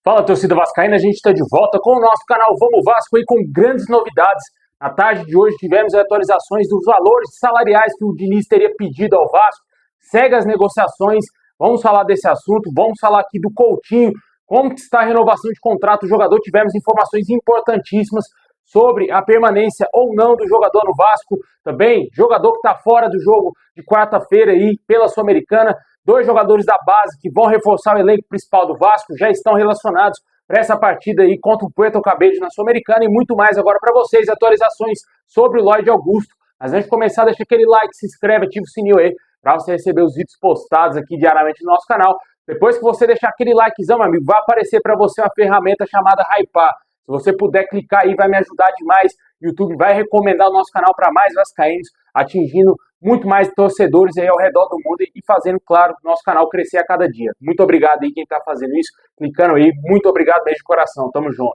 Fala, torcida vascaína, a gente está de volta com o nosso canal Vamos Vasco aí com grandes novidades. Na tarde de hoje tivemos atualizações dos valores salariais que o Diniz teria pedido ao Vasco. Segue as negociações, vamos falar desse assunto, vamos falar aqui do Coutinho, como que está a renovação de contrato do jogador. Tivemos informações importantíssimas sobre a permanência ou não do jogador no Vasco. Também, jogador que está fora do jogo de quarta-feira aí pela Sul-Americana. 2 jogadores da base que vão reforçar o elenco principal do Vasco já estão relacionados para essa partida aí contra o Puerto Cabello na Sul-Americana e muito mais agora para vocês, atualizações sobre o Lloyd Augusto. Mas antes de começar, deixa aquele like, se inscreve, ativa o sininho aí para você receber os vídeos postados aqui diariamente no nosso canal. Depois que você deixar aquele likezão, meu amigo, vai aparecer para você uma ferramenta chamada Hypar. Se você puder clicar aí, vai me ajudar demais. O YouTube vai recomendar o nosso canal para mais vascaínos, atingindo muito mais torcedores aí ao redor do mundo e fazendo, claro, o nosso canal crescer a cada dia. Muito obrigado aí quem está fazendo isso, clicando aí. Muito obrigado desde o coração. Tamo junto.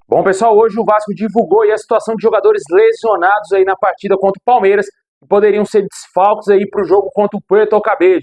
Bom, pessoal, hoje o Vasco divulgou aí a situação de jogadores lesionados aí na partida contra o Palmeiras, que poderiam ser desfalques aí para o jogo contra o Puerto Cabello.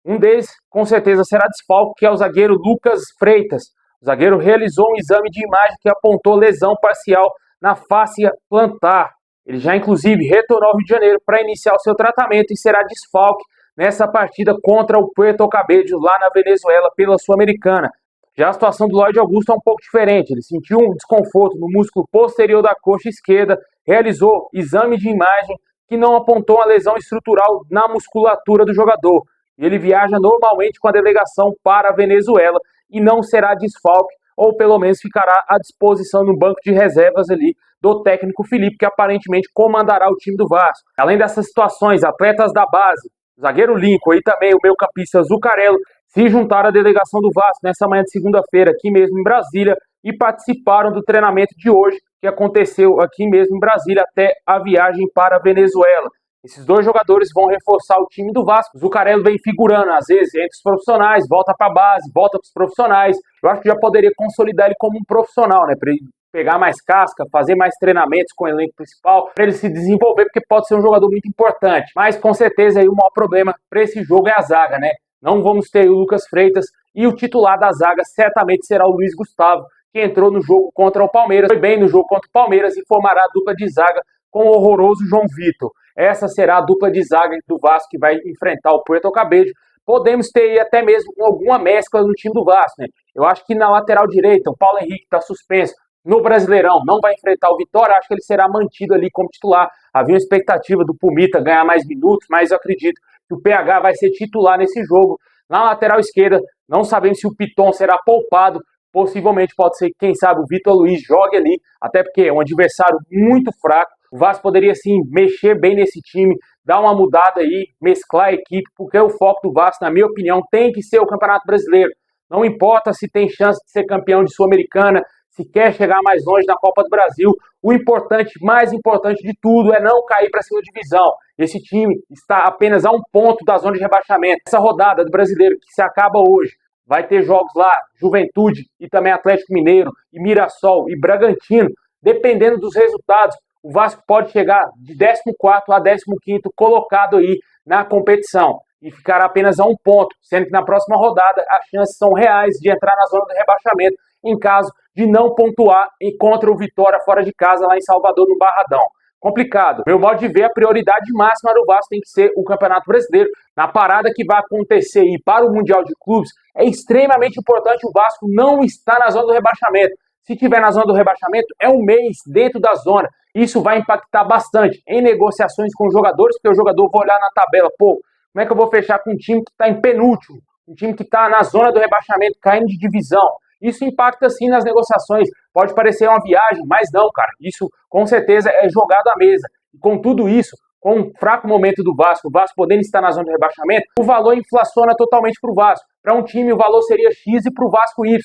Um deles, com certeza, será desfalque, que é o zagueiro Lucas Freitas. O zagueiro realizou um exame de imagem que apontou lesão parcial na fáscia plantar. Ele já, inclusive, retornou ao Rio de Janeiro para iniciar o seu tratamento e será desfalque nessa partida contra o Puerto Cabello, lá na Venezuela, pela Sul-Americana. Já a situação do Lloyd Augusto é um pouco diferente. Ele sentiu um desconforto no músculo posterior da coxa esquerda, realizou exame de imagem que não apontou uma lesão estrutural na musculatura do jogador. Ele viaja normalmente com a delegação para a Venezuela e não será desfalque, ou pelo menos ficará à disposição no banco de reservas ali do técnico Felipe, que aparentemente comandará o time do Vasco. Além dessas situações, atletas da base, o zagueiro Lincoln e também o meio-campista Zuccarello se juntaram à delegação do Vasco nessa manhã de segunda-feira, aqui mesmo em Brasília, e participaram do treinamento de hoje, que aconteceu aqui mesmo em Brasília, até a viagem para a Venezuela. Esses 2 jogadores vão reforçar o time do Vasco. O Zuccarello vem figurando, às vezes, entre os profissionais, volta para a base, volta para os profissionais. Eu acho que já poderia consolidar ele como um profissional, né? Para ele pegar mais casca, fazer mais treinamentos com o elenco principal, para ele se desenvolver, porque pode ser um jogador muito importante. Mas, com certeza, aí, o maior problema para esse jogo é a zaga, né? Não vamos ter o Lucas Freitas e o titular da zaga certamente será o Luiz Gustavo, que entrou no jogo contra o Palmeiras. Foi bem no jogo contra o Palmeiras e formará a dupla de zaga com o horroroso João Vitor. Essa será a dupla de zaga do Vasco que vai enfrentar o Puerto Cabello. Podemos ter aí até mesmo alguma mescla no time do Vasco, né? Eu acho que na lateral direita, o Paulo Henrique está suspenso. No Brasileirão, não vai enfrentar o Vitória. Acho que ele será mantido ali como titular. Havia uma expectativa do Pumita ganhar mais minutos, mas eu acredito que o PH vai ser titular nesse jogo. Na lateral esquerda, não sabemos se o Piton será poupado. Possivelmente pode ser que, quem sabe, o Vitor Luiz jogue ali, até porque é um adversário muito fraco. O Vasco poderia, sim, mexer bem nesse time, dar uma mudada aí, mesclar a equipe, porque o foco do Vasco, na minha opinião, tem que ser o Campeonato Brasileiro. Não importa se tem chance de ser campeão de Sul-Americana, se quer chegar mais longe na Copa do Brasil, o importante, mais importante de tudo, é não cair para a segunda divisão. Esse time está apenas a 1 ponto da zona de rebaixamento. Essa rodada do Brasileiro, que se acaba hoje, vai ter jogos lá, Juventude e também Atlético Mineiro, e Mirassol e Bragantino. Dependendo dos resultados, o Vasco pode chegar de 14º a 15º colocado aí na competição. E ficará apenas a 1 ponto, sendo que na próxima rodada as chances são reais de entrar na zona do rebaixamento, em caso de não pontuar contra o Vitória fora de casa lá em Salvador, no Barradão. Complicado. Meu modo de ver, a prioridade máxima do Vasco tem que ser o Campeonato Brasileiro. Na parada que vai acontecer aí para o Mundial de Clubes, é extremamente importante o Vasco não estar na zona do rebaixamento. Se estiver na zona do rebaixamento, é um mês dentro da zona. Isso vai impactar bastante em negociações com os jogadores, porque o jogador vai olhar na tabela, pô, como é que eu vou fechar com um time que está em penúltimo, um time que está na zona do rebaixamento, caindo de divisão? Isso impacta sim nas negociações. Pode parecer uma viagem, mas não, cara. Isso com certeza é jogado à mesa. E com tudo isso, com um fraco momento do Vasco, o Vasco podendo estar na zona de rebaixamento, o valor inflaciona totalmente para o Vasco. Para um time o valor seria X e para o Vasco Y,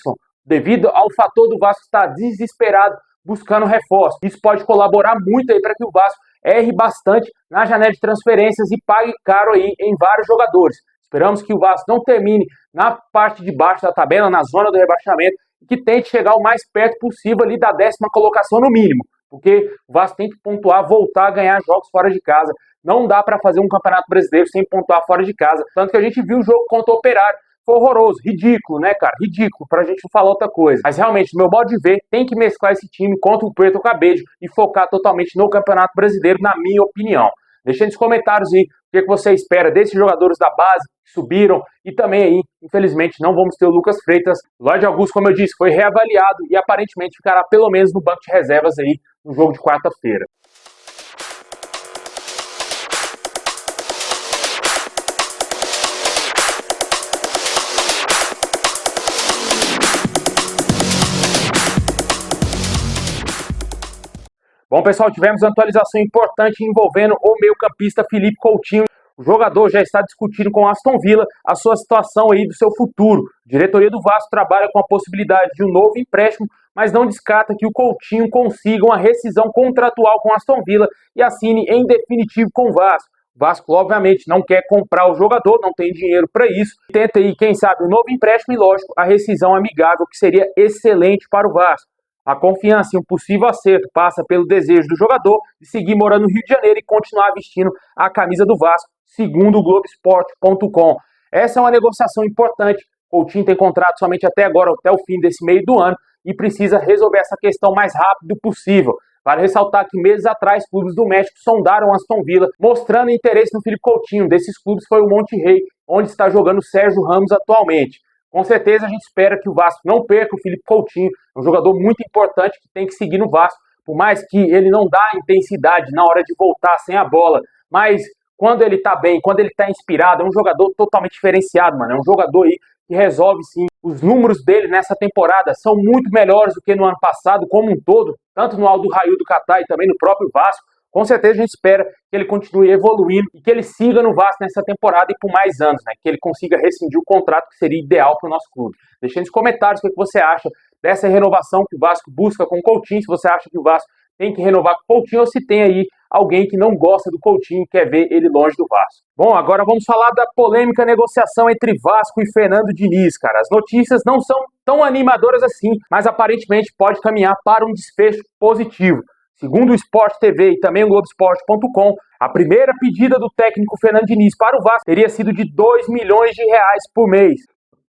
devido ao fator do Vasco estar desesperado buscando reforço. Isso pode colaborar muito aí para que o Vasco erre bastante na janela de transferências e pague caro aí em vários jogadores. Esperamos que o Vasco não termine na parte de baixo da tabela, na zona do rebaixamento, e que tente chegar o mais perto possível ali da 10ª colocação no mínimo, porque o Vasco tem que pontuar, voltar a ganhar jogos fora de casa. Não dá para fazer um Campeonato Brasileiro sem pontuar fora de casa. Tanto que a gente viu o jogo contra o Operário. Foi horroroso, ridículo, né, cara? Ridículo, pra gente não falar outra coisa. Mas realmente, no meu modo de ver, tem que mesclar esse time contra o Puerto Cabello e focar totalmente no Campeonato Brasileiro, na minha opinião. Deixa nos comentários aí o que você espera desses jogadores da base que subiram e também aí, infelizmente, não vamos ter o Lucas Freitas. Lloyd Augusto, como eu disse, foi reavaliado e aparentemente ficará pelo menos no banco de reservas aí no jogo de quarta-feira. Bom, pessoal, tivemos uma atualização importante envolvendo o meio-campista Felipe Coutinho. O jogador já está discutindo com Aston Villa a sua situação aí do seu futuro. A diretoria do Vasco trabalha com a possibilidade de um novo empréstimo, mas não descarta que o Coutinho consiga uma rescisão contratual com Aston Villa e assine em definitivo com o Vasco. O Vasco, obviamente, não quer comprar o jogador, não tem dinheiro para isso. Tenta aí, quem sabe, um novo empréstimo e, lógico, a rescisão amigável, que seria excelente para o Vasco. A confiança em um possível acerto passa pelo desejo do jogador de seguir morando no Rio de Janeiro e continuar vestindo a camisa do Vasco, segundo o Globoesporte.com. Essa é uma negociação importante. Coutinho tem contrato somente até agora, até o fim desse meio do ano, e precisa resolver essa questão o mais rápido possível. Vale ressaltar que meses atrás, clubes do México sondaram Aston Villa, mostrando interesse no Felipe Coutinho. Desses clubes foi o Monterrey, onde está jogando o Sérgio Ramos atualmente. Com certeza a gente espera que o Vasco não perca o Felipe Coutinho, é um jogador muito importante que tem que seguir no Vasco, por mais que ele não dá intensidade na hora de voltar sem a bola, mas quando ele tá bem, quando ele tá inspirado, é um jogador totalmente diferenciado, mano, é um jogador aí que resolve sim. Os números dele nessa temporada são muito melhores do que no ano passado, como um todo, tanto no Aldo Raio do Catar e também no próprio Vasco. Com certeza a gente espera que ele continue evoluindo e que ele siga no Vasco nessa temporada e por mais anos, né? Que ele consiga rescindir o contrato que seria ideal para o nosso clube. Deixe nos comentários o que você acha dessa renovação que o Vasco busca com o Coutinho, se você acha que o Vasco tem que renovar com o Coutinho ou se tem aí alguém que não gosta do Coutinho e quer ver ele longe do Vasco. Bom, agora vamos falar da polêmica negociação entre Vasco e Fernando Diniz, cara. As notícias não são tão animadoras assim, mas aparentemente pode caminhar para um desfecho positivo. Segundo o Sport TV e também o Globoesporte.com, a primeira pedida do técnico Fernando Diniz para o Vasco teria sido de 2 milhões de reais por mês.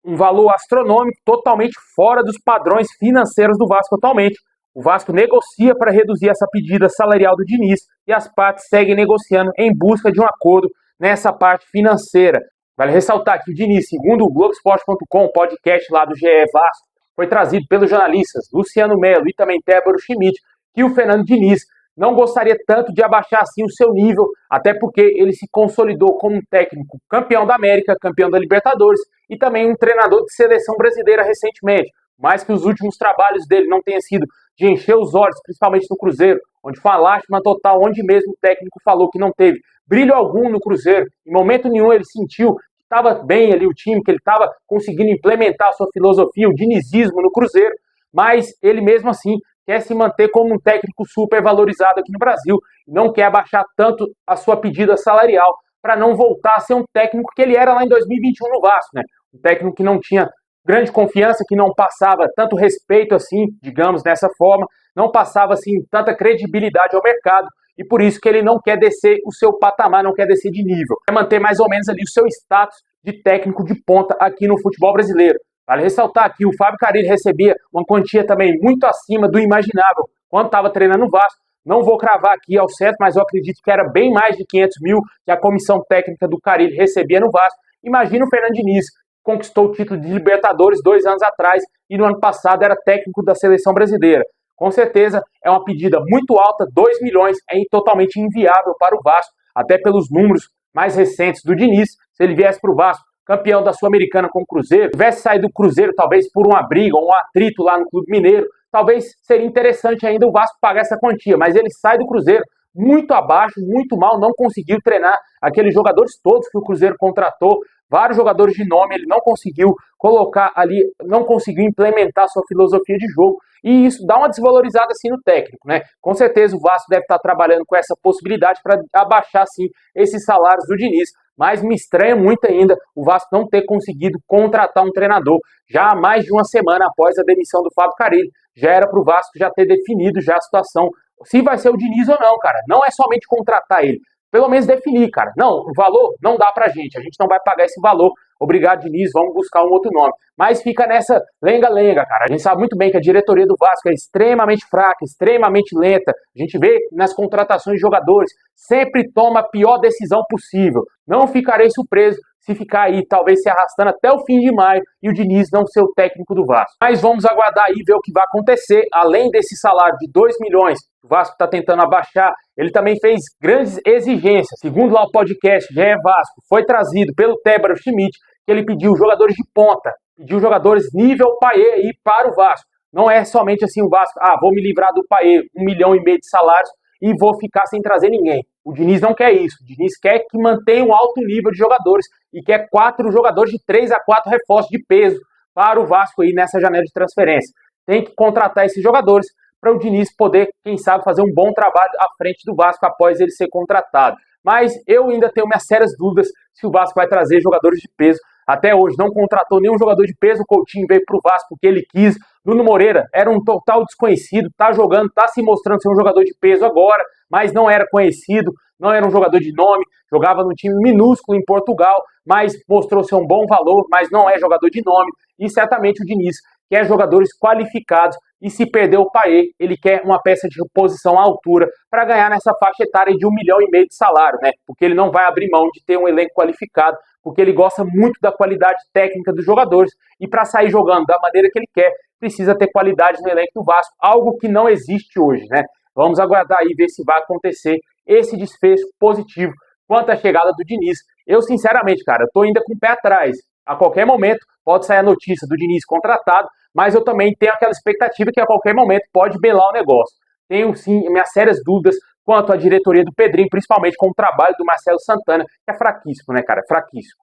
Um valor astronômico totalmente fora dos padrões financeiros do Vasco atualmente. O Vasco negocia para reduzir essa pedida salarial do Diniz e as partes seguem negociando em busca de um acordo nessa parte financeira. Vale ressaltar que o Diniz, segundo o Globoesporte.com, podcast lá do GE Vasco, foi trazido pelos jornalistas Luciano Melo e também Débora Schmidt, que o Fernando Diniz não gostaria tanto de abaixar assim o seu nível, até porque ele se consolidou como um técnico campeão da América, campeão da Libertadores e também um treinador de seleção brasileira recentemente. Mais que os últimos trabalhos dele não tenham sido de encher os olhos, principalmente no Cruzeiro, onde foi uma lástima total, onde mesmo o técnico falou que não teve brilho algum no Cruzeiro. Em momento nenhum ele sentiu que estava bem ali o time, que ele estava conseguindo implementar a sua filosofia, o dinizismo no Cruzeiro, mas ele mesmo assim quer se manter como um técnico super valorizado aqui no Brasil, não quer abaixar tanto a sua pedida salarial para não voltar a ser um técnico que ele era lá em 2021 no Vasco, né? Um técnico que não tinha grande confiança, que não passava tanto respeito assim, digamos dessa forma, não passava assim tanta credibilidade ao mercado e por isso que ele não quer descer o seu patamar, não quer descer de nível, quer manter mais ou menos ali o seu status de técnico de ponta aqui no futebol brasileiro. Vale ressaltar que o Fábio Carille recebia uma quantia também muito acima do imaginável quando estava treinando o Vasco. Não vou cravar aqui ao certo, mas eu acredito que era bem mais de 500 mil que a comissão técnica do Carille recebia no Vasco. Imagina o Fernando Diniz, que conquistou o título de Libertadores 2 anos atrás e no ano passado era técnico da seleção brasileira. Com certeza é uma pedida muito alta, 2 milhões é totalmente inviável para o Vasco, até pelos números mais recentes do Diniz. Se ele viesse para o Vasco, campeão da Sul-Americana com o Cruzeiro, tivesse saído do Cruzeiro talvez por uma briga ou um atrito lá no Clube Mineiro, talvez seria interessante ainda o Vasco pagar essa quantia, mas ele sai do Cruzeiro muito abaixo, muito mal, não conseguiu treinar aqueles jogadores todos que o Cruzeiro contratou, vários jogadores de nome, ele não conseguiu colocar ali, não conseguiu implementar sua filosofia de jogo, e isso dá uma desvalorizada assim no técnico, né? Com certeza o Vasco deve estar trabalhando com essa possibilidade para abaixar assim esses salários do Diniz, mas me estranha muito ainda o Vasco não ter conseguido contratar um treinador já há mais de uma semana após a demissão do Fábio Carille. Já era para o Vasco já ter definido já a situação, se vai ser o Diniz ou não, cara. Não é somente contratar ele, pelo menos definir, cara. Não, o valor não dá pra gente, a gente não vai pagar esse valor. Obrigado, Diniz, vamos buscar um outro nome. Mas fica nessa lenga-lenga, cara. A gente sabe muito bem que a diretoria do Vasco é extremamente fraca, extremamente lenta. A gente vê nas contratações de jogadores, sempre toma a pior decisão possível. Não ficarei surpreso se ficar aí, talvez se arrastando até o fim de maio e o Diniz não ser o técnico do Vasco. Mas vamos aguardar aí ver o que vai acontecer. Além desse salário de 2 milhões, o Vasco está tentando abaixar, ele também fez grandes exigências. Segundo lá o podcast GE Vasco, foi trazido pelo Tébaro Schmidt, que ele pediu jogadores de ponta, pediu jogadores nível Payet aí para o Vasco. Não é somente assim o Vasco, vou me livrar do Payet, 1,5 milhão de salários e vou ficar sem trazer ninguém. O Diniz não quer isso. O Diniz quer que mantenha um alto nível de jogadores e quer 4 jogadores de 3 a 4 reforços de peso para o Vasco aí nessa janela de transferência. Tem que contratar esses jogadores para o Diniz poder, quem sabe, fazer um bom trabalho à frente do Vasco após ele ser contratado. Mas eu ainda tenho minhas sérias dúvidas se o Vasco vai trazer jogadores de peso. Até hoje não contratou nenhum jogador de peso. O Coutinho veio para o Vasco porque ele quis. Bruno Moreira era um total desconhecido, tá jogando, tá se mostrando ser um jogador de peso agora, mas não era conhecido, não era um jogador de nome, jogava num time minúsculo em Portugal, mas mostrou ser um bom valor, mas não é jogador de nome. E certamente o Diniz quer jogadores qualificados, e se perder o Payet, ele quer uma peça de reposição à altura para ganhar nessa faixa etária de 1,5 milhão de salário, né? Porque ele não vai abrir mão de ter um elenco qualificado, porque ele gosta muito da qualidade técnica dos jogadores, e para sair jogando da maneira que ele quer, precisa ter qualidade no elenco do Vasco, algo que não existe hoje, né? Vamos aguardar aí ver se vai acontecer esse desfecho positivo quanto à chegada do Diniz. Eu, sinceramente, cara, tô ainda com o pé atrás. A qualquer momento pode sair a notícia do Diniz contratado, mas eu também tenho aquela expectativa que a qualquer momento pode belar o negócio. Tenho, sim, minhas sérias dúvidas quanto à diretoria do Pedrinho, principalmente com o trabalho do Marcelo Santana, que é fraquíssimo, né, cara? É fraquíssimo.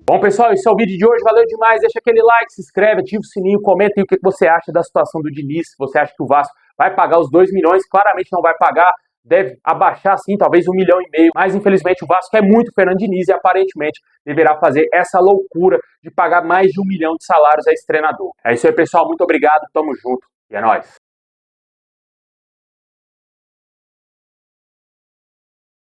Bom, pessoal, esse é o vídeo de hoje. Valeu demais. Deixa aquele like, se inscreve, ativa o sininho, comenta aí o que você acha da situação do Diniz. Você acha que o Vasco vai pagar os 2 milhões? Claramente não vai pagar. Deve abaixar, sim, talvez 1,5 milhão. Mas, infelizmente, o Vasco é muito Fernando Diniz e, aparentemente, deverá fazer essa loucura de pagar mais de 1 milhão de salários a esse treinador. É isso aí, pessoal. Muito obrigado. Tamo junto. E é nóis.